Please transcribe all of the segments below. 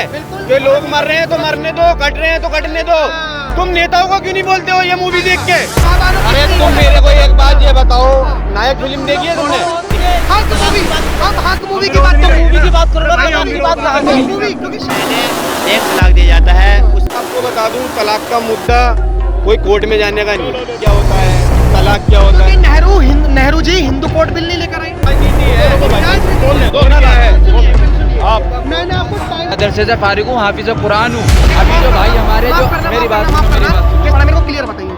है कि लोग मर रहे हैं तो मरने दो, कट रहे हैं तो कटने दो। तुम नेताओं को क्यों नहीं बोलते हो ये मूवी देख के? अरे तुम मेरे को एक बात ये बताओ, नायक फिल्म देखी है तुमने? हक मूवी, अब हक मूवी की बात करो, मूवी की बात करो, मूवी की बात करो। मूवी क्योंकि 1 तलाक दिया जाता है। आपको बता दूं, तलाक का मुद्दा कोई कोर्ट में जाने का नहीं। क्या होता है तलाक, क्या होता है? नेहरू जी हिंदू कोड बिल नहीं लेकर आए। मैंने आपको मदरसे से फारिग हूँ, हाफिज कुरान हूँ। अभी जो भाई हमारे जो मेरी बात मेरे को क्लियर बताइए,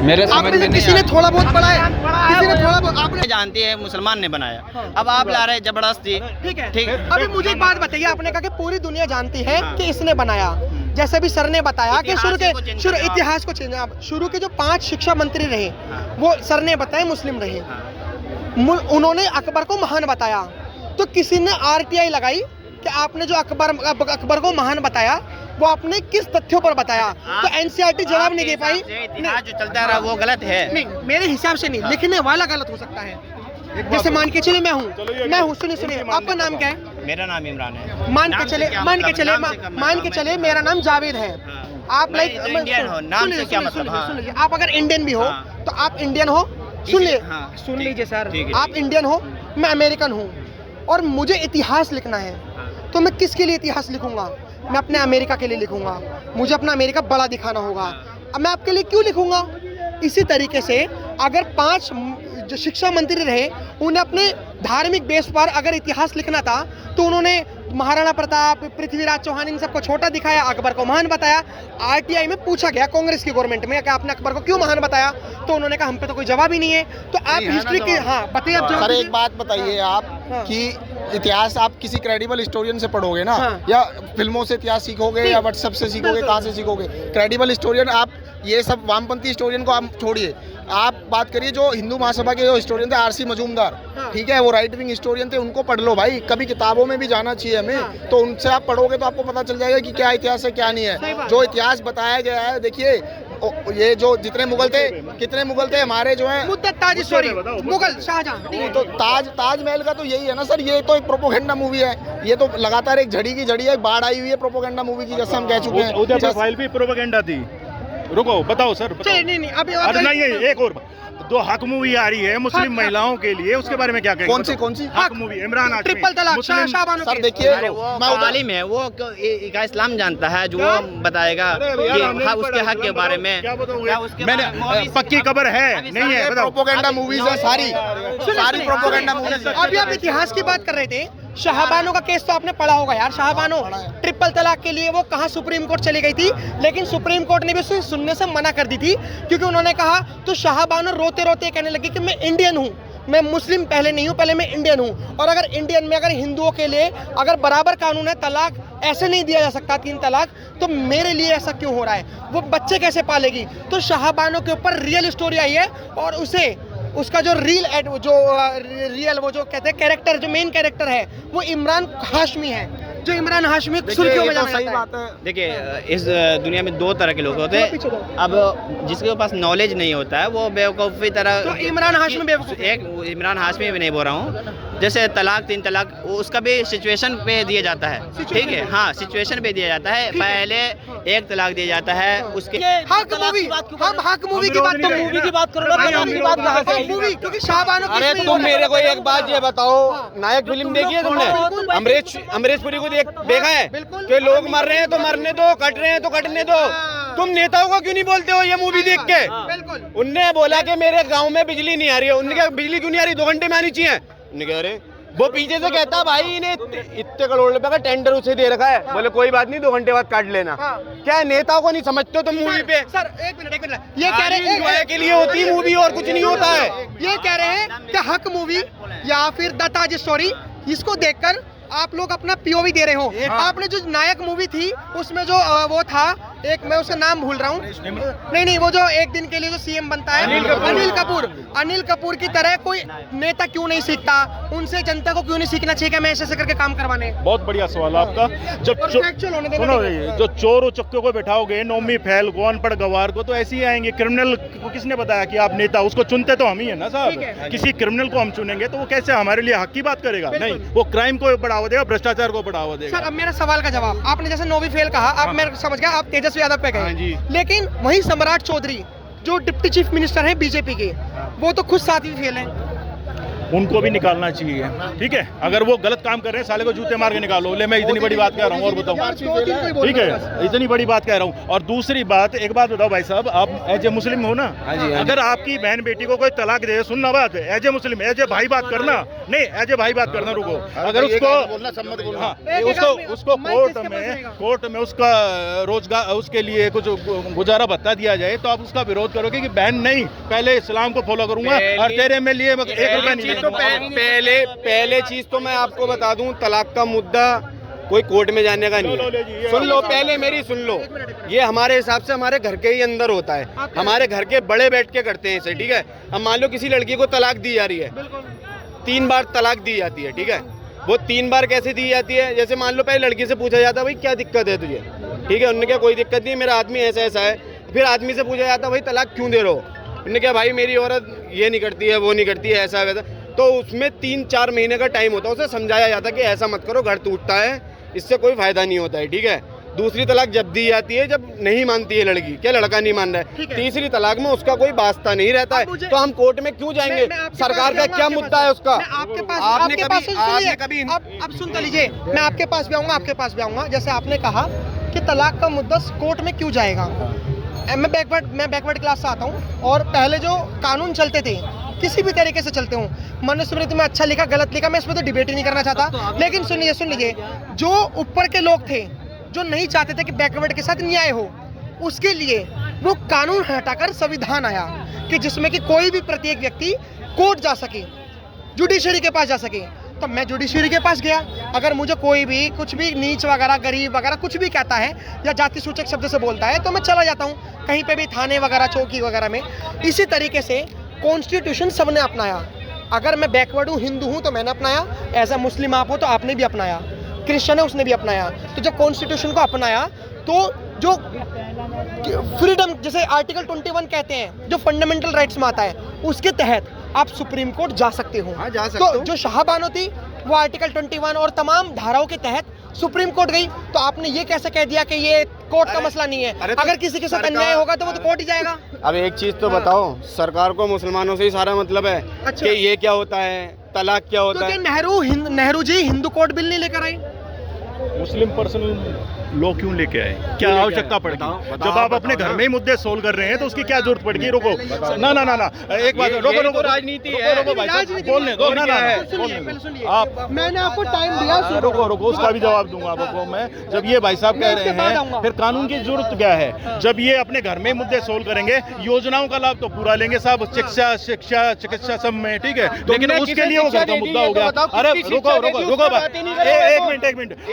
मेरे समझ में किसी ने थोड़ा बहुत पढ़ा है, किसी ने थोड़ा बहुत, आपने जानती है मुसलमान ने बनाया, अब आप ला रहे जबरदस्ती। ठीक है, ठीक है। अभी मुझे एक बात बताइए, आपने कहा कि पूरी दुनिया जानती है कि इसने बनाया, जैसे भी सर ने बताया कि शुरू इतिहास को चेंज, शुरू के जो 5 शिक्षा मंत्री रहे वो सर ने बताया मुस्लिम रहे, उन्होंने अकबर को महान बताया। तो किसी ने RTI लगाई कि आपने जो अकबर को महान बताया वो आपने किस तथ्यों पर बताया? तो NCERT जवाब नहीं दे पाई। इतिहास जो चलता रहा वो गलत है। नहीं, मेरे हिसाब से नहीं, लिखने वाला गलत हो सकता है। जैसे मान के चले मैं हूँ, सुनिए, आपका नाम क्या है? मेरा नाम इमरान है। मान के चले मेरा नाम जावेद है। आप लाइक इंडियन हो, नाम से क्या मतलब? सुनिए, आप अगर इंडियन भी हो तो आप इंडियन हो, सुन लीजिए सर, आप इंडियन हो, मैं अमेरिकन हूँ और मुझे इतिहास लिखना है, तो मैं किसके लिए इतिहास लिखूंगा? मैं अपने अमेरिका के लिए लिखूंगा, मुझे अपना अमेरिका बड़ा दिखाना होगा। अब मैं आपके लिए क्यों लिखूंगा? इसी तरीके से अगर 5 जो शिक्षा मंत्री रहे उन्हें अपने धार्मिक बेस पर अगर इतिहास लिखना था तो उन्होंने महाराणा प्रताप, पृथ्वीराज चौहान इन सबको छोटा दिखाया, अकबर को महान बताया। RTI में पूछा गया कांग्रेस की गवर्नमेंट में कि आपने अकबर को क्यों महान बताया, तो उन्होंने कहा हम पे तो कोई जवाब ही नहीं है। तो आप हिस्ट्री की बताइए आप। सर एक बात बताइए आप कि इतिहास आप किसी क्रेडिबल हिस्टोरियन से पढ़ोगे ना, या फिल्मों से इतिहास सीखोगे या व्हाट्सएप से सीखोगे, कहाँ से सीखोगे? क्रेडिबल हिस्टोरियन आप ये सब वामपंथी हिस्टोरियन को आप छोड़िए, आप बात करिए जो हिंदू महासभा के जो हिस्टोरियन थे RC मजूमदार, ठीक है, वो राइट विंग हिस्टोरियन थे, उनको पढ़ लो भाई। कभी किताबों में भी जाना चाहिए हमें, तो उनसे आप पढ़ोगे तो आपको पता चल जाएगा कि क्या इतिहास है क्या नहीं है। जो इतिहास बताया गया है, देखिए ये जो जितने मुगल थे, कितने मुगल थे हमारे जो है मुगल शाहजहां, तो ताजमहल का तो यही है ना सर, ये तो एक प्रोपोगेंडा मूवी है, ये तो लगातार एक झड़ी की झड़ी है, बाढ़ आई हुई है प्रोपोगेंडा मूवी की, जैसे हम कह चुके हैं। उधर फाइल भी प्रोपोगेंडा थी। रुको बताओ सर, बताओ। नहीं अभी नहीं, एक और दो हक मूवी आ रही है मुस्लिम महिलाओं के लिए, उसके बारे में क्या कहेंगे? कौन सी हक मूवी? इमरान हाशमी, ट्रिपल तलाक, शाहबानो। सर देखिए, वो आलिम है, वो का इस्लाम जानता है, जो वो बताएगा कि उसके हक के बारे में। मैंने पक्की खबर है नहीं है? प्रोपोगेंडा मूवीज है सारी प्रोपोगेंडा मूवीज। अभी आप इतिहास की बात कर रहे थे, शाहबानो का केस तो आपने पढ़ा होगा यार। शाहबानो ट्रिपल तलाक के लिए वो कहाँ सुप्रीम कोर्ट चली गई थी, लेकिन सुप्रीम कोर्ट ने भी उसे सुनने से मना कर दी थी, क्योंकि उन्होंने कहा, तो शाहबानो रोते रोते कहने लगी कि मैं इंडियन हूँ, मैं मुस्लिम पहले नहीं हूँ, पहले मैं इंडियन हूँ। और अगर इंडियन में अगर हिंदुओं के लिए अगर बराबर कानून है, तलाक ऐसे नहीं दिया जा सकता 3 तलाक, तो मेरे लिए ऐसा क्यों हो रहा है? वो बच्चे कैसे पालेगी? तो शाहबानो के ऊपर रियल स्टोरी आई है, और उसका जो रियल वो जो कहते हैं कैरेक्टर, जो मेन कैरेक्टर है वो इमरान हाशमी है, जो इमरान हाशमी सुर्खियों में जाता है। देखिए, इस दुनिया में 2 तरह के लोग होते हैं। अब जिसके पास नॉलेज नहीं होता है वो बेवकूफ़ी तरह, तो इमरान हाशमी बेवकूफ़, एक इमरान हाशमी भी नहीं बोल रहा हूँ। जैसे तलाक 3 तलाक उसका भी सिचुएशन पे दिया जाता है, ठीक है, हाँ, सिचुएशन पे दिया जाता है। पहले 1 तलाक दिया जाता है, उसके हक मूवी, हम हक मूवी की बात करो, मूवी की बात करो, मूवी, क्योंकि शाहबानो। अरे तुम मेरे को एक बात ये बताओ, नायक फिल्म देखी है तुमने? अमरीश पुरी को देखा है कि लोग मर रहे हैं तो मरने दो, कट रहे हैं तो कटने दो। तुम नेताओं को क्यों नहीं बोलते हो ये मूवी देख के? उनने बोला कि मेरे गांव में बिजली नहीं आ रही है, उनने कहा बिजली क्यों नहीं आ रही, 2 घंटे में आनी चाहिए। उन्होंने कहा अरे, वो पीछे से कहता भाई इन्हें इतने करोड़ रुपए का टेंडर उसे दे रखा है, बोले कोई बात नहीं 2 घंटे बाद काट लेना। क्या है, नेताओं को नहीं समझते हो तुम मूवी पे? सर एक मिनट, ये कह रहे हैं के लिए होती मूवी और कुछ नहीं होता है। ये कह रहे हैं कि हक मूवी या फिर द ताज स्टोरी, इसको देखकर आप लोग अपना POV दे रहे हो। आपने जो नायक मूवी थी उसमें जो वो था एक मैं उसका नाम भूल रहा हूँ, नहीं वो जो एक दिन के लिए जो सीएम बनता है अनिल कपूर की तरह कोई नेता क्यों नहीं सीखता, उनसे जनता को क्यों नहीं सीखना चाहिए कि मैं ऐसे करके काम करवाने। बहुत बढ़िया सवाल है आपका। जब सुनो, जो चोर चक्के को बैठाओगे, नौमी फैल को, अनपढ़ गवार को, तो ऐसे ही आएंगे। क्रिमिनल को किसने बताया कि आप नेता, उसको चुनते तो हम ही है ना साहब। किसी क्रिमिनल को हम चुनेंगे तो वो कैसे हमारे लिए हक की बात करेगा? नहीं, वो क्राइम को बढ़ावा देगा, भ्रष्टाचार को बढ़ावा देगा। सर अब मेरा सवाल का जवाब, आपने जैसे नौवीं फेल कहा, आप मेरे समझ गया, आप तेजस्वी यादव पे गए, लेकिन वही सम्राट चौधरी जो डिप्टी चीफ मिनिस्टर है बीजेपी के, वो तो खुद 7वीं फेल है। उनको भी निकालना चाहिए, ठीक है? अगर वो गलत काम कर रहे हैं, साले को जूते मार के निकालो। ले मैं इतनी बड़ी बात कह रहा हूँ और बताऊँ, ठीक है? इतनी बड़ी बात कह रहा हूँ। और दूसरी बात, एक बात बताओ भाई साहब, आप एज ए मुस्लिम हो ना, अगर आपकी बहन बेटी को कोई तलाक दे, सुनना बात, as a Muslim, as a भाई बात करना, नहीं एज ए भाई बात करना, रुको। अगर उसको कोर्ट में उसका रोजगार, उसके लिए कुछ गुजारा भत्ता दिया जाए, तो आप उसका विरोध करोगे कि बहन नहीं, पहले इस्लाम को फॉलो करूंगा और तेरे में लिए 1 रुपया नहीं। तो पहले चीज तो मैं आपको बता दूं, तलाक का मुद्दा कोई कोर्ट में जाने का नहीं है। सुन लो, पहले मेरी सुन लो, ये हमारे हिसाब से हमारे घर के ही अंदर होता है, हमारे घर के बड़े बैठ के करते हैं इसे, ठीक है? अब मान लो किसी लड़की को तलाक दी जा रही है, 3 बार तलाक दी जाती है, ठीक है? वो 3 बार कैसे दी जाती है? जैसे मान लो पहले लड़की से पूछा जाता है भाई क्या दिक्कत है तुझे, ठीक है? उन्होंने क्या कोई दिक्कत नहीं, मेरा आदमी ऐसा ऐसा है। फिर आदमी से पूछा जाता है भाई तलाक क्यों दे रहे हो? उन्होंने क्या भाई मेरी औरत ये नहीं करती है, वो नहीं करती है, ऐसा वैसा। तो उसमें 3-4 महीने का टाइम होता है, उसे समझाया जाता है कि ऐसा मत करो, घर टूटता है, इससे कोई फायदा नहीं होता है, ठीक है? दूसरी तलाक जब दी जाती है जब नहीं मानती है लड़की, क्या लड़का नहीं मान रहा है, तीसरी तलाक में उसका कोई वास्ता नहीं रहता है, तो हम कोर्ट में क्यों जाएंगे? सरकार का क्या मुद्दा है उसका? आपने कभी अब सुन लीजिए, मैं आपके पास भी आऊंगा, जैसे आपने कहा कि तलाक का मुद्दा कोर्ट में क्यों जाएगा। मैं बैकवर्ड क्लास से आता हूँ, और पहले जो कानून चलते थे किसी भी तरीके से चलते हूँ, मनुस्मृति में अच्छा लिखा गलत लिखा, मैं इसमें तो डिबेट ही नहीं करना चाहता, लेकिन सुन लीजिए, जो ऊपर के लोग थे जो नहीं चाहते थे कि बैकवर्ड के साथ न्याय हो, उसके लिए वो कानून हटाकर संविधान आया कि जिसमें कि कोई भी प्रत्येक व्यक्ति कोर्ट जा सके, जुडिशरी के पास जा सके। तो मैं जुडिशरी के पास गया, अगर मुझे कोई भी कुछ भी नीच वगैरह गरीब वगैरह कुछ भी कहता है या जाति सूचक शब्द से बोलता है, तो मैं चला जाता हूँ कहीं पे भी, थाने वगैरह चौकी वगैरह में। इसी तरीके से कॉन्स्टिट्यूशन सबने अपनाया। अगर मैं बैकवर्ड हूँ, हिंदू हूँ, तो मैंने अपनाया, एज ए मुस्लिम आप हो तो आपने भी अपनाया, क्रिश्चियन है उसने भी अपनाया। तो जब कॉन्स्टिट्यूशन को अपनाया तो जो फ्रीडम, जैसे आर्टिकल 21 कहते हैं, जो फंडामेंटल राइट्स में आता है, उसके तहत आप सुप्रीम कोर्ट जा सकते हो। तो जो शाहबानो थी वो आर्टिकल 21 और तमाम धाराओं के तहत सुप्रीम कोर्ट गई, तो आपने ये कैसे कह दिया कि ये कोर्ट का मसला नहीं है? अगर किसी के साथ अन्याय होगा तो वो तो कोर्ट ही जाएगा। अब एक चीज तो बताओ, सरकार को मुसलमानों से ही सारा मतलब है कि ये क्या होता है, तलाक क्या होता है? नेहरू जी हिंदू कोड बिल नहीं लेकर आई, मुस्लिम पर्सनल लॉ क्यों लेके आए? क्या आवश्यकता पड़ गई? जब आप अपने घर में ही मुद्दे सोल्व कर रहे हैं तो उसकी क्या जरूरत पड़ गई? रुको ना, एक बात, रोको, राजनीति है, बोलने दो ना, आप, मैंने आपको टाइम दिया, रुको, उसका भी जवाब दूंगा आपको मैं। जब ये भाई साहब कह रहे हैं, फिर कानून की जरूरत क्या है? जब ये अपने घर में मुद्दे सोल्व करेंगे, योजनाओं का लाभ तो पूरा लेंगे साहब, शिक्षा चिकित्सा सब में, ठीक है, लेकिन उसके लिए वो घर का मुद्दा हो गया। अरे रुको,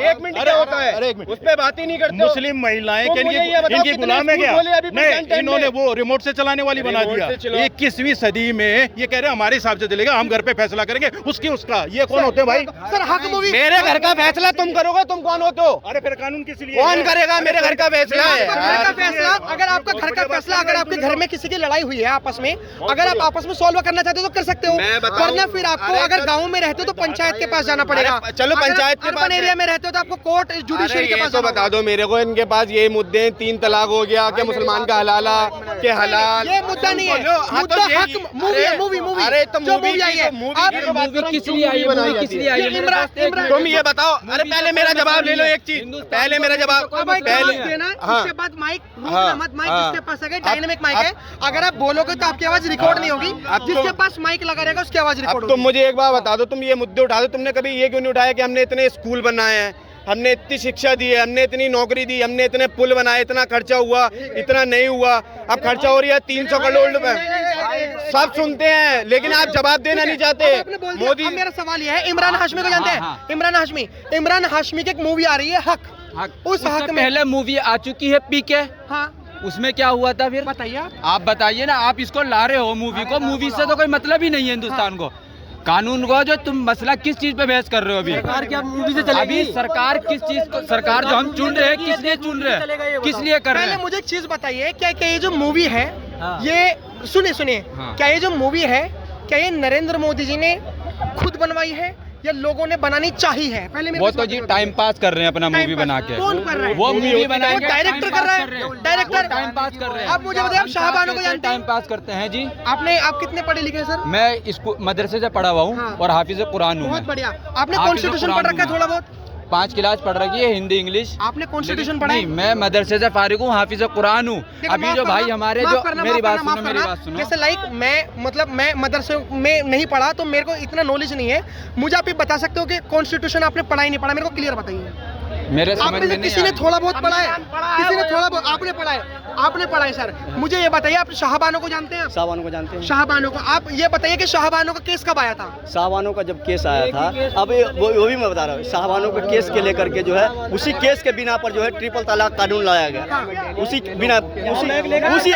एक मिनट क्या होता है? अरे एक मिनट, बात ही नहीं करते। मुस्लिम महिलाएं इनकी गुलाम है क्या? नहीं, इन्होंने वो रिमोट से चलाने वाली बना दिया। 21वीं सदी में ये कह रहे हैं हमारे हिसाब से चलेगा, हम घर पे फैसला करेंगे, उसका। ये कौन होते हैं भाई? सर हक मूवी, मेरे घर का फैसला तुम करोगे, तुम कौन होते हो? अरे फिर कानून किस लिए? कौन करेगा? मेरे घर का फैसला है। अगर आपका घर का फैसला, अगर आपके घर में किसी की लड़ाई हुई है आपस में, अगर आप आपस में सॉल्व करना चाहते हो तो कर सकते हो, वरना फिर आपको अगर गाँव में रहते हो तो पंचायत के पास जाना पड़ेगा। चलो पंचायत के पास, एरिया में रहते हो तो आपको कोर्ट जुडिशरी के पास। बता दो मेरे को, इनके पास ये मुद्दे, 3 तलाक हो गया, क्या मुसलमान का हलाला के हलाल, ये मुद्दा नहीं है, मुद्दा हक मूवी है, मूवी। अरे तो मूवी आई है, किस लिए आई है? तुम ये बताओ। अरे पहले मेरा जवाब ले लो, एक चीज, पहले मेरा जवाब पहले देना, उसके बाद माइक जिसके पास है डायनेमिक माइक है, अगर आप बोलोगे तो आपकी आवाज रिकॉर्ड नहीं होगी, जिसके पास माइक लगा रहेगा उसकी आवाज रिकॉर्ड होगी। तुम मुझे एक बात बता दो, तुम ये मुद्दे उठा दो, तुमने कभी ये क्यों नहीं उठाया कि हमने इतने स्कूल बनाए हैं, हमने इतनी शिक्षा दी है, हमने इतनी नौकरी दी, हमने इतने पुल बनाए, इतना खर्चा हुआ, इतना नहीं हुआ, अब खर्चा हो रही है 300 करोड़ रुपए, सब सुनते हैं, लेकिन आप जवाब देना नहीं चाहते। मोदी, मेरा सवाल यह है, इमरान हाशमी को जानते हैं? इमरान हाशमी की एक मूवी आ रही है हक, उस हक में पहले मूवी आ चुकी है पीके, हाँ उसमें क्या हुआ था फिर? बताइए आप बताइए ना, आप इसको ला रहे हो मूवी को, मूवी से तो कोई मतलब ही नहीं है हिंदुस्तान को, कानून को। जो तुम मसला किस चीज पे बहस कर रहे हो अभी? सरकार क्या मूवी से चलेगी? अभी सरकार किस चीज को, सरकार जो हम चुन रहे हैं किस लिए चुन रहे हैं, किस लिए कर रहे पहले हैं? मुझे एक चीज बताइए, क्या क्या ये जो मूवी है ये सुनिए सुनिए, क्या ये जो मूवी है क्या ये नरेंद्र मोदी जी ने खुद बनवाई है या लोगों ने बनानी चाहिए है? पहले मेरे वो को तो इस जी बात पे टाइम पास कर रहे हैं अपना टाइम मूवी पास। बना के। कौन कर रहा है? वो मूवी बनाएंगे, वो डायरेक्टर कर रहा है, डायरेक्टर टाइम पास कर रहे हैं। आप मुझे बताइए, आप शाहबानो को जानते टाइम हैं? पास करते हैं जी। आप कितने पढ़े लिखे हैं सर? मैं स्कूल मदरसे से पढ़ा हुआ हूँ हाँ। और हाफिज कुरान हूँ बहुत मैं। बढ़िया। आपने हाफिज़ कॉन्स्टिट्यूशन कुरान पढ़ रखा है हूँ थोड़ा मैं। बहुत? 5 क्लास पढ़ रखी है, हिंदी इंग्लिश। आपने कॉन्स्टिट्यूशन लेकिन पढ़ा है? नहीं, मैं मदरसे से फारिग हूँ, हाफिज कुरान हूँ। देखो, अभी माफ जो भाई करना, हमारे माफ जो करना, मेरी माफ बात करना, सुनो, माफ मेरी करना। बात सुनो। जैसे मैं मदरसे में नहीं पढ़ा तो मेरे को इतना नॉलेज नहीं है, मुझे आप ये बता सकते हो कि कॉन्स्टिट्यूशन आपने पढ़ा ही नहीं पढ़ा? मेरे को क्लियर बताइए। मेरे समझ आपने में से नहीं किसी ने आया। थोड़ा बहुत पढ़ा है? किसी ने थोड़ा बहुत? आपने पढ़ा है? आपने पढ़ा है सर। मुझे ये बताइए, आप शाहबानो को जानते हैं? आप शाहबानो को जानते हैं? शाहबानो को आप ये बताइए कि शाहबानो का केस कब आया था? शाहबानो का जब केस आया था, अब वो भी मैं बता रहा हूँ, शाहबानो के केस के लेकर के जो है उसी केस के बिना पर जो है ट्रिपल तलाक कानून लाया गया, उसी बिना उसी